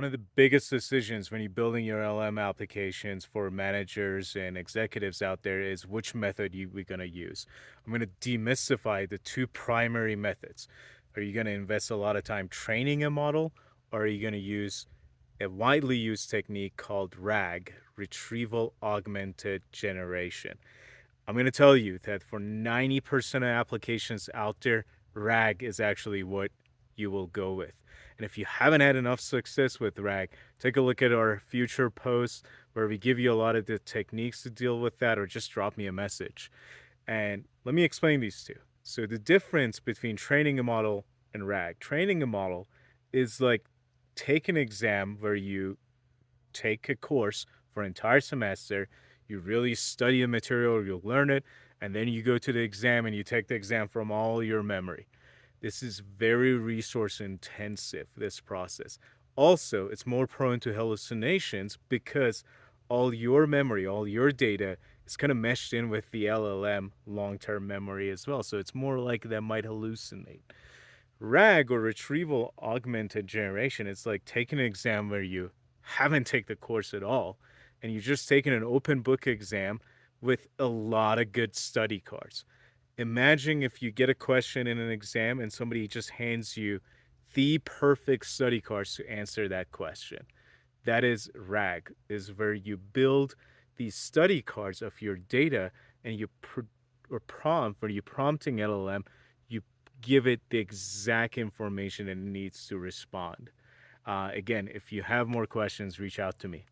One of the biggest decisions when you're building your LM applications for managers and executives out there is which method we're going to use. I'm going to demystify the two primary methods. Are you going to invest a lot of time training a model, or are you going to use a widely used technique called RAG, retrieval augmented generation? I'm going to tell you that for 90% of applications out there, RAG is actually what you will go with. And if you haven't had enough success with RAG, take a look at our future posts where we give you a lot of the techniques to deal with that, or just drop me a message. And let me explain these two. So, the difference between training a model and RAG, training a model is like take an exam where you take a course for an entire semester, you really study the material, you'll learn it, and then you go to the exam and you take the exam from all your memory. This is very resource intensive, this process. Also, it's more prone to hallucinations because all your memory, all your data is kind of meshed in with the LLM long term memory as well. So it's more like that might hallucinate. RAG, or retrieval augmented generation, it's like taking an exam where you haven't taken the course at all and you're just taking an open book exam with a lot of good study cards. Imagine if you get a question in an exam and somebody just hands you the perfect study cards to answer that question. That is RAG, is where you build these study cards of your data and or prompt, where you prompting LLM, you give it the exact information it needs to respond. Again, if you have more questions, reach out to me.